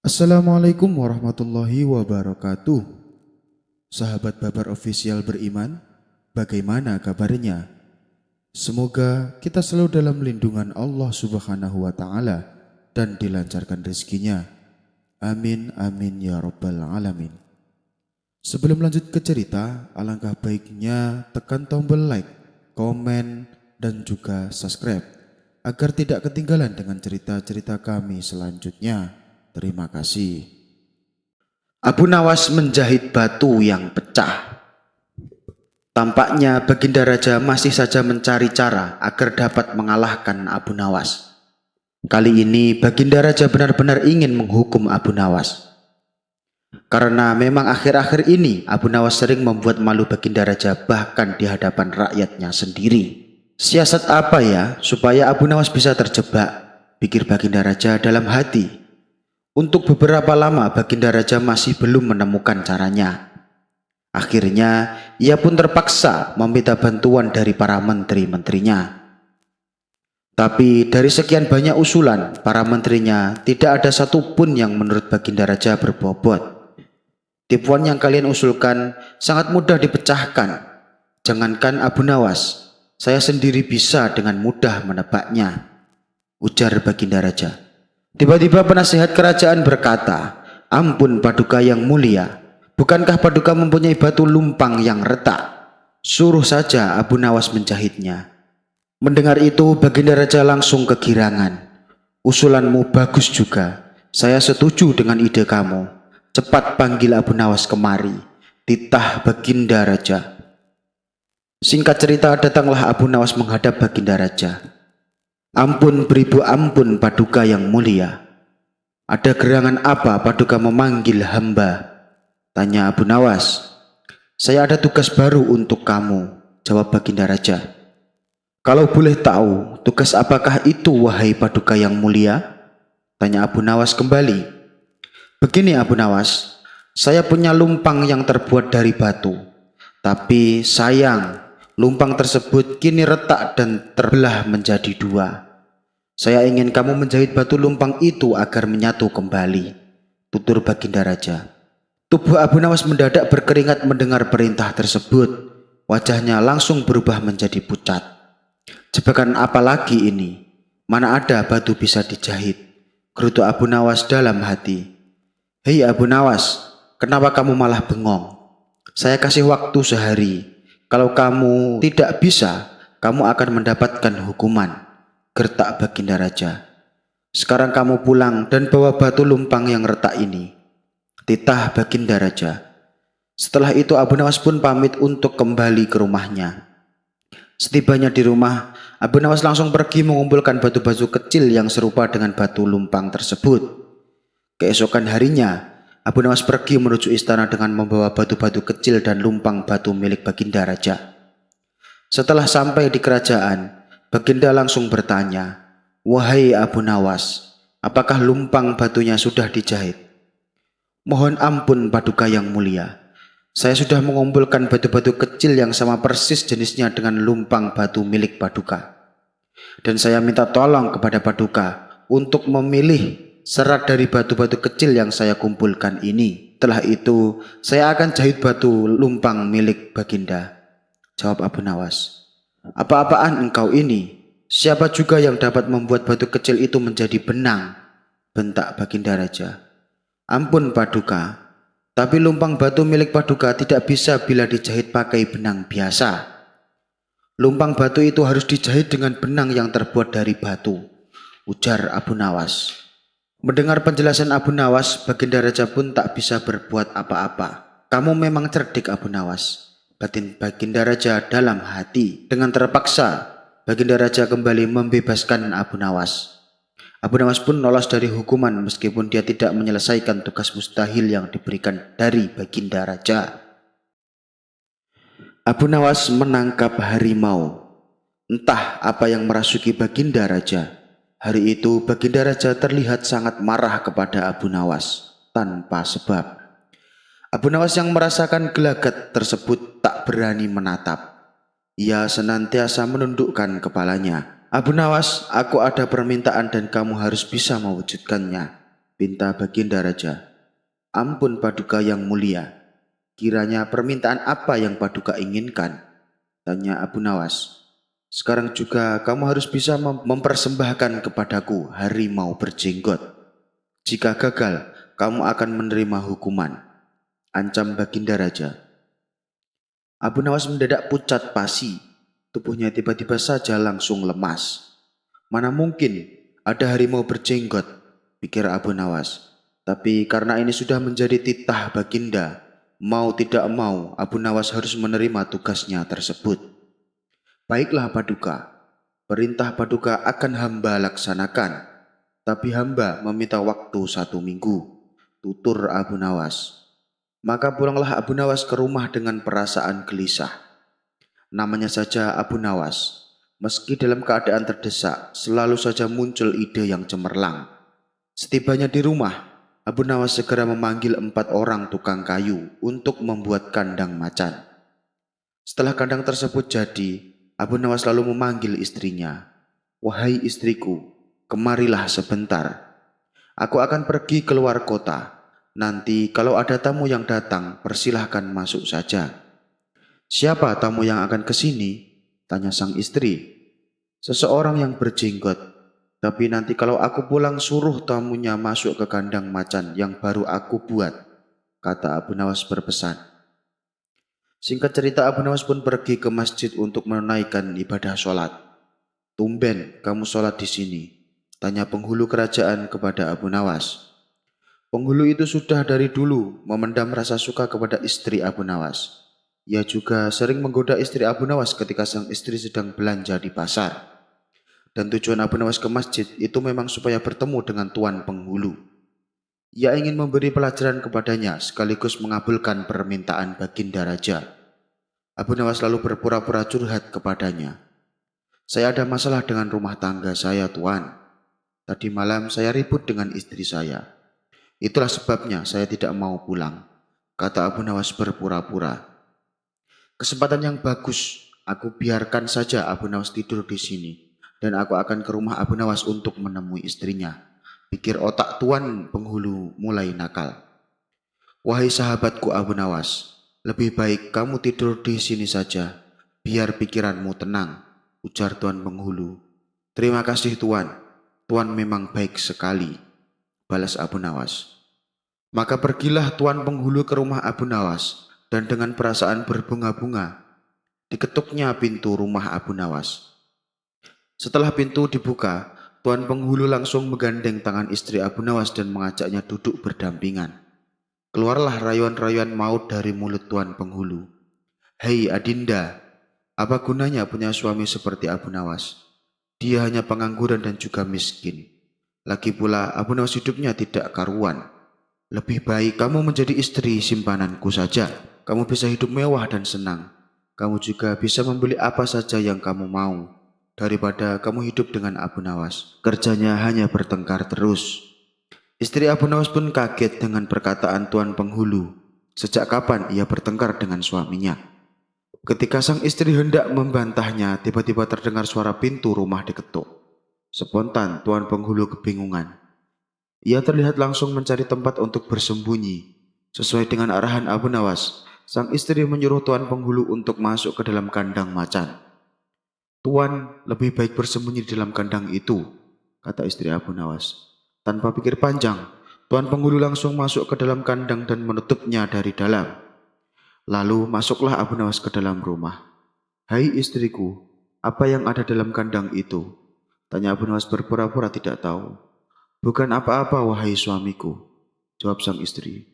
Assalamualaikum warahmatullahi wabarakatuh. Sahabat Babar Official beriman, bagaimana kabarnya? Semoga kita selalu dalam lindungan Allah Subhanahu wa Ta'ala dan dilancarkan rezekinya. Amin, amin ya Rabbal Alamin. Sebelum lanjut ke cerita, alangkah baiknya tekan tombol like, komen, dan juga subscribe agar tidak ketinggalan dengan cerita-cerita kami selanjutnya. Terima kasih. Abu Nawas menjahit batu yang pecah. Tampaknya Baginda Raja masih saja mencari cara agar dapat mengalahkan Abu Nawas. Kali ini Baginda Raja benar-benar ingin menghukum Abu Nawas. Karena memang akhir-akhir ini Abu Nawas sering membuat malu Baginda Raja bahkan di hadapan rakyatnya sendiri. Siasat apa ya supaya Abu Nawas bisa terjebak, pikir Baginda Raja dalam hati. Untuk beberapa lama Baginda Raja masih belum menemukan caranya. Akhirnya ia pun terpaksa meminta bantuan dari para menteri-menterinya. Tapi dari sekian banyak usulan para menterinya, tidak ada satupun yang menurut Baginda Raja berbobot. Tipuan yang kalian usulkan sangat mudah dipecahkan. Jangankan Abu Nawas, saya sendiri bisa dengan mudah menebaknya, ujar Baginda Raja. Tiba-tiba penasihat kerajaan berkata, "Ampun Paduka yang mulia, bukankah Paduka mempunyai batu lumpang yang retak? Suruh saja Abu Nawas menjahitnya." Mendengar itu Baginda Raja langsung kegirangan. "Usulanmu bagus juga, saya setuju dengan ide kamu. Cepat panggil Abu Nawas kemari," titah Baginda Raja. Singkat cerita, datanglah Abu Nawas menghadap Baginda Raja. "Ampun beribu ampun Paduka yang mulia. Ada gerangan apa Paduka memanggil hamba?" tanya Abu Nawas. "Saya ada tugas baru untuk kamu," jawab Baginda Raja. "Kalau boleh tahu, tugas apakah itu wahai Paduka yang mulia?" tanya Abu Nawas kembali. "Begini Abu Nawas, saya punya lumpang yang terbuat dari batu. Tapi sayang, lumpang tersebut kini retak dan terbelah menjadi dua. Saya ingin kamu menjahit batu lumpang itu agar menyatu kembali," tutur Baginda Raja. Tubuh Abu Nawas mendadak berkeringat mendengar perintah tersebut. Wajahnya langsung berubah menjadi pucat. "Jebakan apa lagi ini? Mana ada batu bisa dijahit?" gerutu Abu Nawas dalam hati. "Hei Abu Nawas, kenapa kamu malah bengong? Saya kasih waktu sehari. Kalau kamu tidak bisa, kamu akan mendapatkan hukuman," gertak Baginda Raja. "Sekarang kamu pulang dan bawa batu lumpang yang retak ini," titah Baginda Raja. Setelah itu Abu Nawas pun pamit untuk kembali ke rumahnya. Setibanya di rumah, Abu Nawas langsung pergi mengumpulkan batu-batu kecil yang serupa dengan batu lumpang tersebut. Keesokan harinya, Abu Nawas pergi menuju istana dengan membawa batu-batu kecil dan lumpang batu milik Baginda Raja. Setelah sampai di kerajaan, Baginda langsung bertanya, "Wahai Abu Nawas, apakah lumpang batunya sudah dijahit?" "Mohon ampun Paduka yang mulia, saya sudah mengumpulkan batu-batu kecil yang sama persis jenisnya dengan lumpang batu milik Paduka. Dan saya minta tolong kepada Paduka untuk memilih serat dari batu-batu kecil yang saya kumpulkan ini. Setelah itu, saya akan jahit batu lumpang milik Baginda," jawab Abu Nawas. "Apa-apaan engkau ini? Siapa juga yang dapat membuat batu kecil itu menjadi benang?" bentak Baginda Raja. "Ampun Paduka, tapi lumpang batu milik Paduka tidak bisa bila dijahit pakai benang biasa. Lumpang batu itu harus dijahit dengan benang yang terbuat dari batu," ujar Abu Nawas. Mendengar penjelasan Abu Nawas, Baginda Raja pun tak bisa berbuat apa-apa. "Kamu memang cerdik Abu Nawas," batin Baginda Raja dalam hati. Dengan terpaksa, Baginda Raja kembali membebaskan Abu Nawas. Abu Nawas pun lolos dari hukuman meskipun dia tidak menyelesaikan tugas mustahil yang diberikan dari Baginda Raja. Abu Nawas menangkap harimau. Entah apa yang merasuki Baginda Raja. Hari itu Baginda Raja terlihat sangat marah kepada Abu Nawas tanpa sebab. Abu Nawas yang merasakan gelagat tersebut tak berani menatap. Ia senantiasa menundukkan kepalanya. "Abu Nawas, aku ada permintaan dan kamu harus bisa mewujudkannya," pinta Baginda Raja. Ampun Paduka yang mulia, kiranya permintaan apa yang Paduka inginkan? Tanya Abu Nawas. Sekarang juga kamu harus bisa mempersembahkan kepadaku harimau berjenggot. Jika gagal, kamu akan menerima hukuman, ancam Baginda Raja. Abu Nawas mendadak pucat pasi. Tubuhnya tiba-tiba saja langsung lemas. Mana mungkin ada harimau berjenggot, pikir Abu Nawas. Tapi karena ini sudah menjadi titah Baginda, mau tidak mau Abu Nawas harus menerima tugasnya tersebut. Baiklah Paduka, perintah Paduka akan hamba laksanakan, tapi hamba meminta waktu 1 minggu, tutur Abu Nawas. Maka pulanglah Abu Nawas ke rumah dengan perasaan gelisah. Namanya saja Abu Nawas, meski dalam keadaan terdesak, selalu saja muncul ide yang cemerlang. Setibanya di rumah, Abu Nawas segera memanggil 4 orang tukang kayu untuk membuat kandang macan. Setelah kandang tersebut jadi, Abu Nawas lalu memanggil istrinya. Wahai istriku, kemarilah sebentar. Aku akan pergi keluar kota. Nanti kalau ada tamu yang datang, persilahkan masuk saja. Siapa tamu yang akan ke sini? Tanya sang istri. Seseorang yang berjenggot. Tapi nanti kalau aku pulang suruh tamunya masuk ke kandang macan yang baru aku buat, kata Abu Nawas berpesan. Singkat cerita, Abu Nawas pun pergi ke masjid untuk menunaikan ibadah sholat. Tumben kamu sholat di sini, tanya penghulu kerajaan kepada Abu Nawas. Penghulu itu sudah dari dulu memendam rasa suka kepada istri Abu Nawas. Ia juga sering menggoda istri Abu Nawas ketika sang istri sedang belanja di pasar. Dan tujuan Abu Nawas ke masjid itu memang supaya bertemu dengan tuan penghulu. Ia ingin memberi pelajaran kepadanya sekaligus mengabulkan permintaan Baginda Raja. Abu Nawas lalu berpura-pura curhat kepadanya. Saya ada masalah dengan rumah tangga saya, Tuan. Tadi malam saya ribut dengan istri saya. Itulah sebabnya saya tidak mau pulang, kata Abu Nawas berpura-pura. Kesempatan yang bagus, aku biarkan saja Abu Nawas tidur di sini, dan aku akan ke rumah Abu Nawas untuk menemui istrinya. Pikir otak tuan penghulu mulai nakal. Wahai sahabatku Abu Nawas, lebih baik kamu tidur di sini saja, biar pikiranmu tenang, ujar tuan penghulu. Terima kasih tuan, tuan memang baik sekali, balas Abu Nawas. Maka pergilah tuan penghulu ke rumah Abu Nawas, dan dengan perasaan berbunga-bunga, diketuknya pintu rumah Abu Nawas. Setelah pintu dibuka, tuan penghulu langsung menggandeng tangan istri Abu Nawas dan mengajaknya duduk berdampingan. Keluarlah rayuan-rayuan maut dari mulut tuan penghulu. Hei Adinda, apa gunanya punya suami seperti Abu Nawas? Dia hanya pengangguran dan juga miskin. Lagi pula Abu Nawas hidupnya tidak karuan. Lebih baik kamu menjadi istri simpananku saja. Kamu bisa hidup mewah dan senang. Kamu juga bisa membeli apa saja yang kamu mau, daripada kamu hidup dengan Abu Nawas. Kerjanya hanya bertengkar terus. Istri Abu Nawas pun kaget dengan perkataan tuan penghulu. Sejak kapan ia bertengkar dengan suaminya? Ketika sang istri hendak membantahnya, tiba-tiba terdengar suara pintu rumah diketuk. Spontan tuan penghulu kebingungan. Ia terlihat langsung mencari tempat untuk bersembunyi. Sesuai dengan arahan Abu Nawas, sang istri menyuruh tuan penghulu untuk masuk ke dalam kandang macan. Tuan, lebih baik bersembunyi di dalam kandang itu, kata istri Abu Nawas. Tanpa pikir panjang, tuan penghulu langsung masuk ke dalam kandang dan menutupnya dari dalam. Lalu masuklah Abu Nawas ke dalam rumah. Hai istriku, apa yang ada dalam kandang itu? Tanya Abu Nawas berpura-pura tidak tahu. Bukan apa-apa wahai suamiku, jawab sang istri.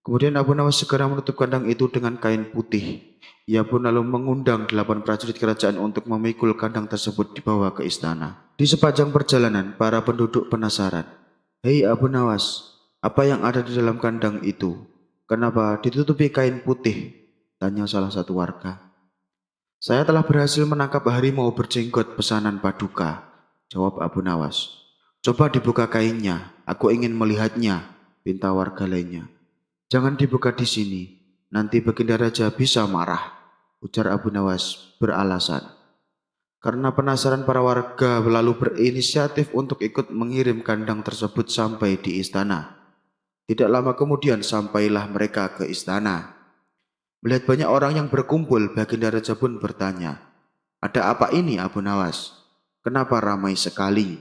Kemudian Abu Nawas segera menutup kandang itu dengan kain putih. Ia pun lalu mengundang 8 prajurit kerajaan untuk memikul kandang tersebut dibawa ke istana. Di sepanjang perjalanan, para penduduk penasaran. Hei Abu Nawas, apa yang ada di dalam kandang itu? Kenapa ditutupi kain putih? Tanya salah satu warga. Saya telah berhasil menangkap harimau berjenggot pesanan Paduka, jawab Abu Nawas. Coba dibuka kainnya, aku ingin melihatnya, pinta warga lainnya. Jangan dibuka di sini, nanti Baginda Raja bisa marah, ujar Abu Nawas beralasan. Karena penasaran, para warga lalu berinisiatif untuk ikut mengirim kandang tersebut sampai di istana. Tidak lama kemudian sampailah mereka ke istana. Melihat banyak orang yang berkumpul, Baginda Raja pun bertanya, "Ada apa ini, Abu Nawas? Kenapa ramai sekali?"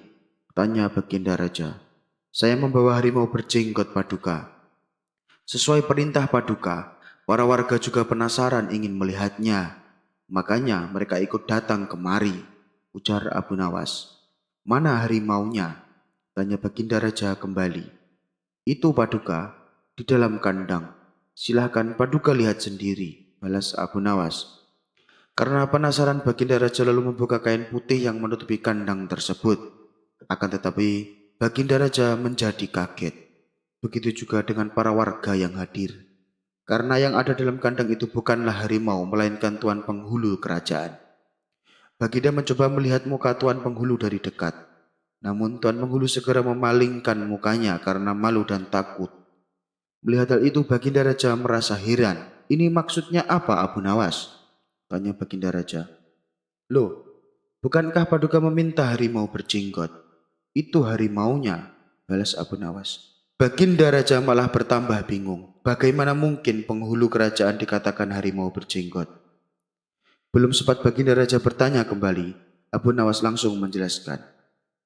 Tanya Baginda Raja. "Saya membawa harimau berjenggot, Paduka." Sesuai perintah Paduka, para warga juga penasaran ingin melihatnya. Makanya mereka ikut datang kemari, ujar Abu Nawas. "Mana harimaunya?" Tanya Baginda Raja kembali. "Itu, Paduka, di dalam kandang. Silahkan Paduka lihat sendiri," balas Abu Nawas. Karena penasaran, Baginda Raja lalu membuka kain putih yang menutupi kandang tersebut. Akan tetapi, Baginda Raja menjadi kaget. Begitu juga dengan para warga yang hadir. Karena yang ada dalam kandang itu bukanlah harimau, melainkan tuan penghulu kerajaan. Baginda mencoba melihat muka tuan penghulu dari dekat. Namun tuan penghulu segera memalingkan mukanya karena malu dan takut. Melihat hal itu, Baginda Raja merasa heran. "Ini maksudnya apa, Abu Nawas?" Tanya Baginda Raja. "Loh, bukankah Paduka meminta harimau berjenggot?" "Itu harimaunya," balas Abu Nawas. Baginda Raja malah bertambah bingung. Bagaimana mungkin penghulu kerajaan dikatakan harimau berjenggot? Belum sempat Baginda Raja bertanya kembali, Abu Nawas langsung menjelaskan.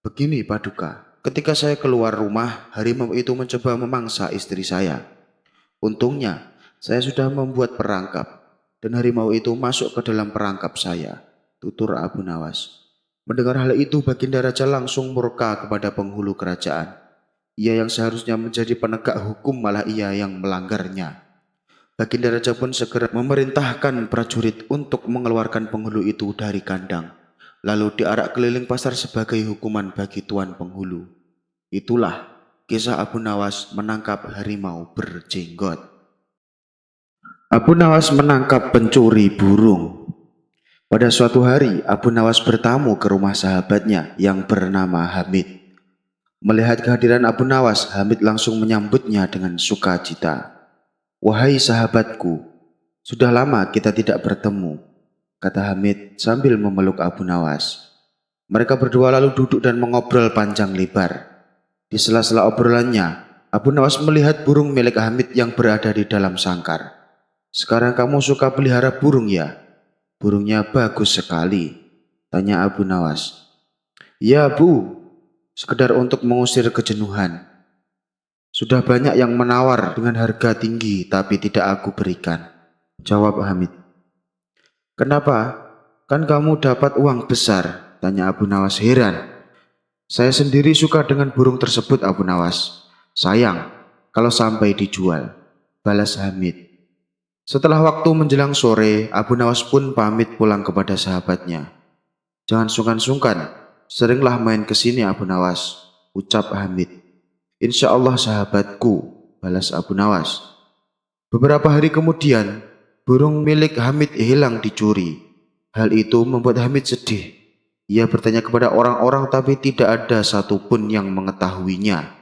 "Begini, Paduka, ketika saya keluar rumah, harimau itu mencoba memangsa istri saya. Untungnya, saya sudah membuat perangkap, dan harimau itu masuk ke dalam perangkap saya," tutur Abu Nawas. Mendengar hal itu, Baginda Raja langsung murka kepada penghulu kerajaan. Ia yang seharusnya menjadi penegak hukum, malah ia yang melanggarnya. Baginda Raja pun segera memerintahkan prajurit untuk mengeluarkan penghulu itu dari kandang, lalu diarak keliling pasar sebagai hukuman bagi tuan penghulu. Itulah kisah Abu Nawas menangkap harimau berjenggot. Abu Nawas menangkap pencuri burung. Pada suatu hari, Abu Nawas bertamu ke rumah sahabatnya yang bernama Hamid. Melihat kehadiran Abu Nawas, Hamid langsung menyambutnya dengan sukacita. "Wahai sahabatku, sudah lama kita tidak bertemu," kata Hamid sambil memeluk Abu Nawas. Mereka berdua lalu duduk dan mengobrol panjang lebar. Di sela-sela obrolannya, Abu Nawas melihat burung milik Hamid yang berada di dalam sangkar. "Sekarang kamu suka pelihara burung ya? Burungnya bagus sekali," tanya Abu Nawas. "Ya, Bu, sekedar untuk mengusir kejenuhan. Sudah banyak yang menawar dengan harga tinggi tapi tidak aku berikan," jawab Hamid. "Kenapa? Kan kamu dapat uang besar," tanya Abu Nawas heran. "Saya sendiri suka dengan burung tersebut, Abu Nawas. Sayang kalau sampai dijual," balas Hamid. Setelah waktu menjelang sore, Abu Nawas pun pamit pulang kepada sahabatnya. "Jangan sungkan-sungkan, seringlah main ke sini, Abu Nawas," ucap Hamid. "Insya Allah sahabatku," balas Abu Nawas. Beberapa hari kemudian, burung milik Hamid hilang dicuri. Hal itu membuat Hamid sedih. Ia bertanya kepada orang-orang tapi tidak ada satupun yang mengetahuinya.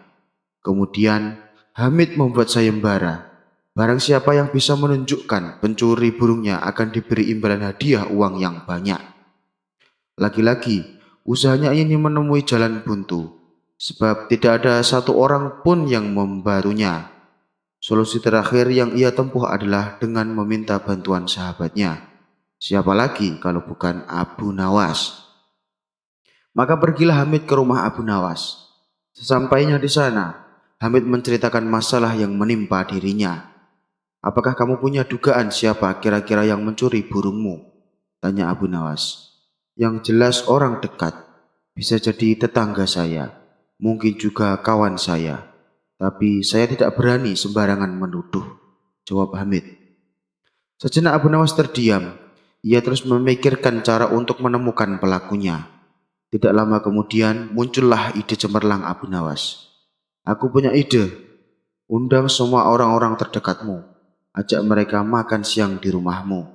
Kemudian, Hamid membuat sayembara. Barang siapa yang bisa menunjukkan pencuri burungnya akan diberi imbalan hadiah uang yang banyak. Lagi-lagi, usahanya ini menemui jalan buntu, sebab tidak ada satu orang pun yang membantunya. Solusi terakhir yang ia tempuh adalah dengan meminta bantuan sahabatnya. Siapa lagi kalau bukan Abu Nawas? Maka pergilah Hamid ke rumah Abu Nawas. Sesampainya di sana, Hamid menceritakan masalah yang menimpa dirinya. "Apakah kamu punya dugaan siapa kira-kira yang mencuri burungmu?" tanya Abu Nawas. "Yang jelas orang dekat, bisa jadi tetangga saya, mungkin juga kawan saya. Tapi saya tidak berani sembarangan menuduh," jawab Hamid. Sejenak Abu Nawas terdiam. Ia terus memikirkan cara untuk menemukan pelakunya. Tidak lama kemudian muncullah ide cemerlang Abu Nawas. "Aku punya ide. Undang semua orang-orang terdekatmu. Ajak mereka makan siang di rumahmu,"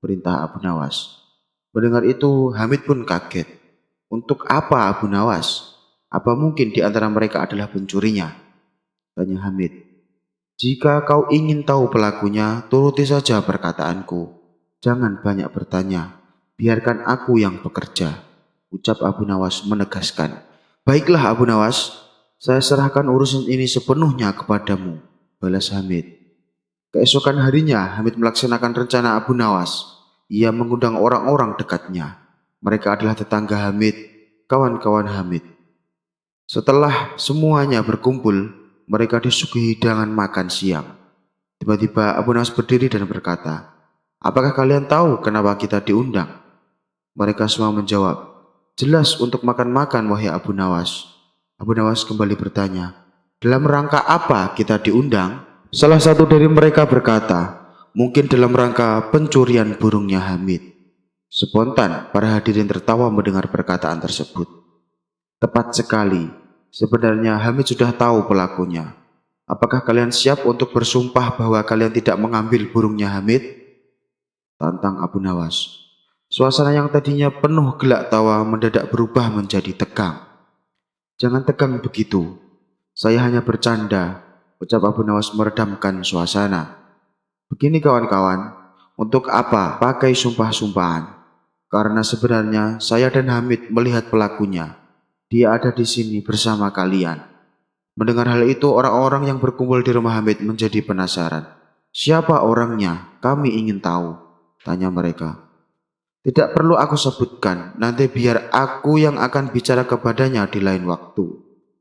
perintah Abu Nawas. Mendengar itu, Hamid pun kaget. "Untuk apa Abu Nawas? Apa mungkin di antara mereka adalah pencurinya?" tanya Hamid. "Jika kau ingin tahu pelakunya, turuti saja perkataanku. Jangan banyak bertanya. Biarkan aku yang bekerja," ucap Abu Nawas menegaskan. Baiklah Abu Nawas, saya serahkan urusan ini sepenuhnya kepadamu, balas Hamid. Keesokan harinya, Hamid melaksanakan rencana Abu Nawas. Ia mengundang orang-orang dekatnya. Mereka adalah tetangga Hamid, kawan-kawan Hamid. Setelah semuanya berkumpul, mereka disuguhi hidangan makan siang. Tiba-tiba Abu Nawas berdiri dan berkata, "Apakah kalian tahu kenapa kita diundang?" Mereka semua menjawab, "Jelas untuk makan-makan, wahai Abu Nawas." Abu Nawas kembali bertanya, "Dalam rangka apa kita diundang?" Salah satu dari mereka berkata, "Mungkin dalam rangka pencurian burungnya Hamid." Spontan, para hadirin tertawa mendengar perkataan tersebut. Tepat sekali, sebenarnya Hamid sudah tahu pelakunya. Apakah kalian siap untuk bersumpah bahwa kalian tidak mengambil burungnya Hamid? Tantang Abu Nawas. Suasana yang tadinya penuh gelak tawa mendadak berubah menjadi tegang. "Jangan tegang begitu. Saya hanya bercanda," ucap Abu Nawas meredamkan suasana. "Begini kawan-kawan, untuk apa pakai sumpah-sumpahan? Karena sebenarnya saya dan Hamid melihat pelakunya. Dia ada di sini bersama kalian." Mendengar hal itu, orang-orang yang berkumpul di rumah Hamid menjadi penasaran. "Siapa orangnya? Kami ingin tahu," tanya mereka. "Tidak perlu aku sebutkan, nanti biar aku yang akan bicara kepadanya di lain waktu,"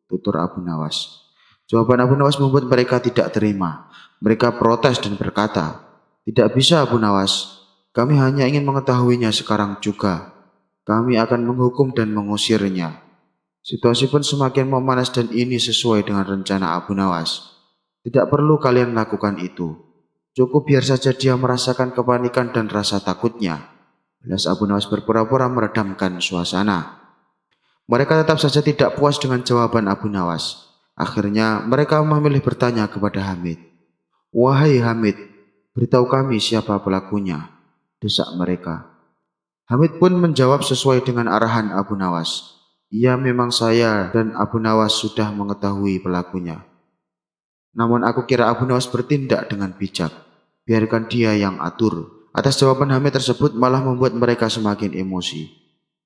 tutur Abu Nawas. Jawaban Abu Nawas membuat mereka tidak terima. Mereka protes dan berkata, "Tidak bisa Abu Nawas, kami hanya ingin mengetahuinya sekarang juga. Kami akan menghukum dan mengusirnya." Situasi pun semakin memanas dan ini sesuai dengan rencana Abu Nawas. "Tidak perlu kalian lakukan itu. Cukup biar saja dia merasakan kepanikan dan rasa takutnya," balas Abu Nawas berpura-pura meredamkan suasana. Mereka tetap saja tidak puas dengan jawaban Abu Nawas. Akhirnya mereka memilih bertanya kepada Hamid. "Wahai Hamid, beritahu kami siapa pelakunya," desak mereka. Hamid pun menjawab sesuai dengan arahan Abu Nawas. "Ya, memang saya dan Abu Nawas sudah mengetahui pelakunya. Namun aku kira Abu Nawas bertindak dengan bijak. Biarkan dia yang atur." Atas jawaban Hamid tersebut malah membuat mereka semakin emosi.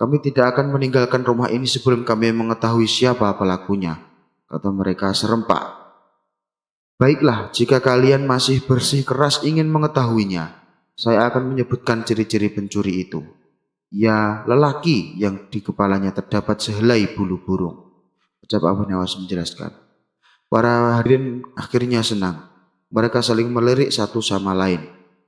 "Kami tidak akan meninggalkan rumah ini sebelum kami mengetahui siapa pelakunya," kata mereka serempak. "Baiklah, jika kalian masih bersikeras ingin mengetahuinya, saya akan menyebutkan ciri-ciri pencuri itu. Ya, lelaki yang di kepalanya terdapat sehelai bulu burung," ucap Abu Nawas menjelaskan. Para hadirin akhirnya senang. Mereka saling melirik satu sama lain.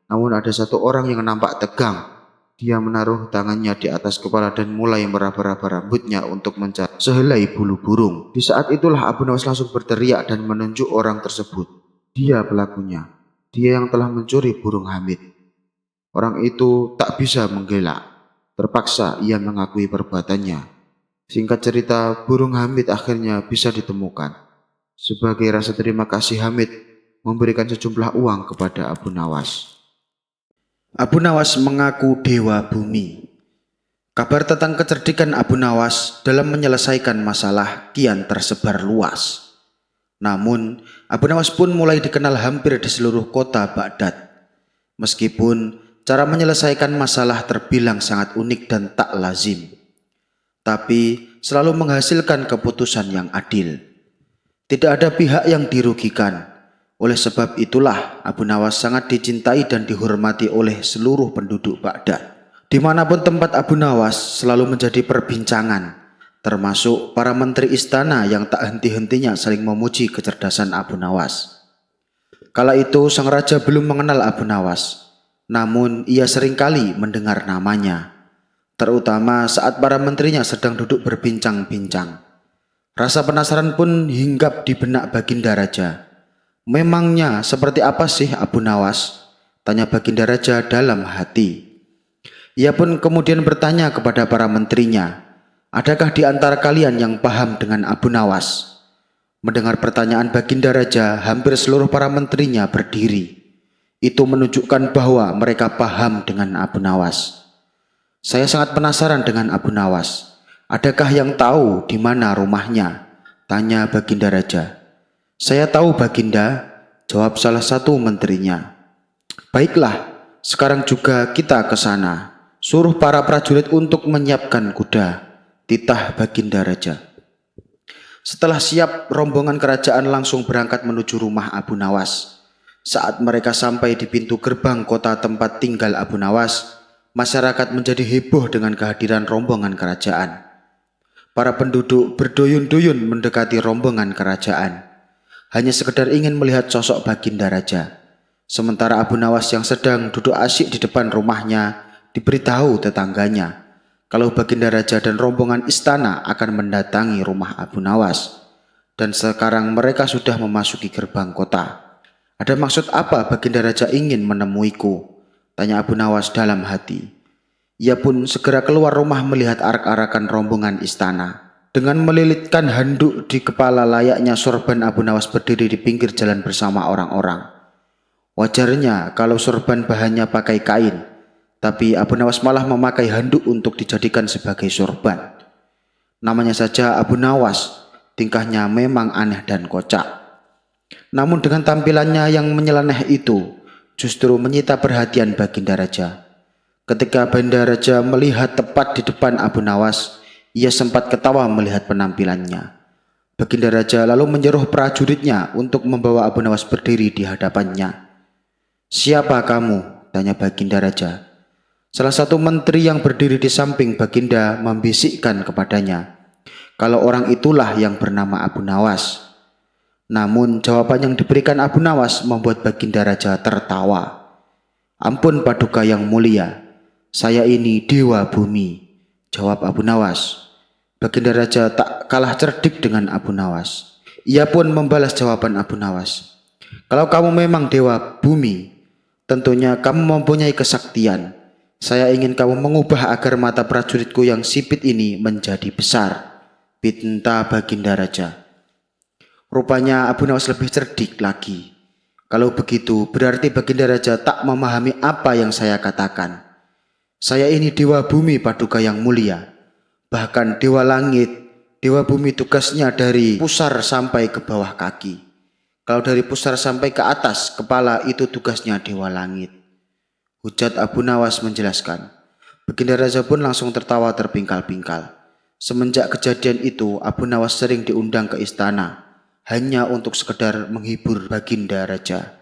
Namun ada satu orang yang nampak tegang. Dia menaruh tangannya di atas kepala dan mulai meraba-raba rambutnya untuk mencari sehelai bulu burung. Di saat itulah Abu Nawas langsung berteriak dan menunjuk orang tersebut. Dia pelakunya. Dia yang telah mencuri burung Hamid. Orang itu tak bisa menggelak. Terpaksa ia mengakui perbuatannya. Singkat cerita, burung Hamid akhirnya bisa ditemukan. Sebagai rasa terima kasih, Hamid memberikan sejumlah uang kepada Abu Nawas. Abu Nawas mengaku dewa bumi. Kabar tentang kecerdikan Abu Nawas dalam menyelesaikan masalah kian tersebar luas. Namun, Abu Nawas pun mulai dikenal hampir di seluruh kota Baghdad. Meskipun cara menyelesaikan masalah terbilang sangat unik dan tak lazim, tapi selalu menghasilkan keputusan yang adil. Tidak ada pihak yang dirugikan. Oleh sebab itulah Abu Nawas sangat dicintai dan dihormati oleh seluruh penduduk Baghdad. Dimanapun tempat Abu Nawas selalu menjadi perbincangan, termasuk para menteri istana yang tak henti-hentinya saling memuji kecerdasan Abu Nawas. Kala itu sang raja belum mengenal Abu Nawas, namun ia seringkali mendengar namanya, terutama saat para menterinya sedang duduk berbincang-bincang. Rasa penasaran pun hinggap di benak Baginda Raja. "Memangnya seperti apa sih Abu Nawas?" tanya Baginda Raja dalam hati. Ia pun kemudian bertanya kepada para menterinya, "Adakah di antara kalian yang paham dengan Abu Nawas?" Mendengar pertanyaan Baginda Raja, hampir seluruh para menterinya berdiri. Itu menunjukkan bahwa mereka paham dengan Abu Nawas. "Saya sangat penasaran dengan Abu Nawas. Adakah yang tahu di mana rumahnya?" tanya Baginda Raja. "Saya tahu Baginda," jawab salah satu menterinya. "Baiklah, sekarang juga kita ke sana. Suruh para prajurit untuk menyiapkan kuda. titah Baginda Raja. Setelah siap, rombongan kerajaan langsung berangkat menuju rumah Abu Nawas. Saat mereka sampai di pintu gerbang kota tempat tinggal Abu Nawas, masyarakat menjadi heboh dengan kehadiran rombongan kerajaan. Para penduduk berduyun-duyun mendekati rombongan kerajaan, hanya sekedar ingin melihat sosok Baginda Raja. Sementara Abu Nawas yang sedang duduk asyik di depan rumahnya diberitahu tetangganya kalau Baginda Raja dan rombongan istana akan mendatangi rumah Abu Nawas. Dan sekarang mereka sudah memasuki gerbang kota. Ada maksud apa Baginda Raja ingin menemuiku? Tanya Abu Nawas dalam hati. Ia pun segera keluar rumah melihat arak-arakan rombongan istana. Dengan melilitkan handuk di kepala layaknya sorban, Abu Nawas berdiri di pinggir jalan bersama orang-orang. Wajarnya kalau sorban bahannya pakai kain, tapi Abu Nawas malah memakai handuk untuk dijadikan sebagai sorban. Namanya saja Abu Nawas, tingkahnya memang aneh dan kocak. Namun dengan tampilannya yang menyeleneh itu, justru menyita perhatian Baginda Raja. Ketika Baginda Raja melihat tepat di depan Abu Nawas, ia sempat ketawa melihat penampilannya. Baginda Raja lalu menyuruh prajuritnya untuk membawa Abu Nawas berdiri di hadapannya. "Siapa kamu?" tanya Baginda Raja. Salah satu menteri yang berdiri di samping Baginda membisikkan kepadanya kalau orang itulah yang bernama Abu Nawas. Namun jawaban yang diberikan Abu Nawas membuat Baginda Raja tertawa. "Ampun Paduka yang mulia, saya ini Dewa Bumi," jawab Abu Nawas. Baginda Raja tak kalah cerdik dengan Abu Nawas. Ia pun membalas jawaban Abu Nawas. "Kalau kamu memang Dewa Bumi, tentunya kamu mempunyai kesaktian. Saya ingin kamu mengubah agar mata prajuritku yang sipit ini menjadi besar," pinta Baginda Raja. Rupanya Abu Nawas lebih cerdik lagi. Kalau begitu, berarti Baginda Raja tak memahami apa yang saya katakan. Saya ini Dewa Bumi Paduka yang mulia. Bahkan Dewa Langit, Dewa Bumi tugasnya dari pusar sampai ke bawah kaki. Kalau dari pusar sampai ke atas kepala itu tugasnya Dewa Langit, hujat Abu Nawas menjelaskan. Baginda Raja pun langsung tertawa terpingkal-pingkal. Semenjak kejadian itu, Abu Nawas sering diundang ke istana hanya untuk sekedar menghibur Baginda Raja.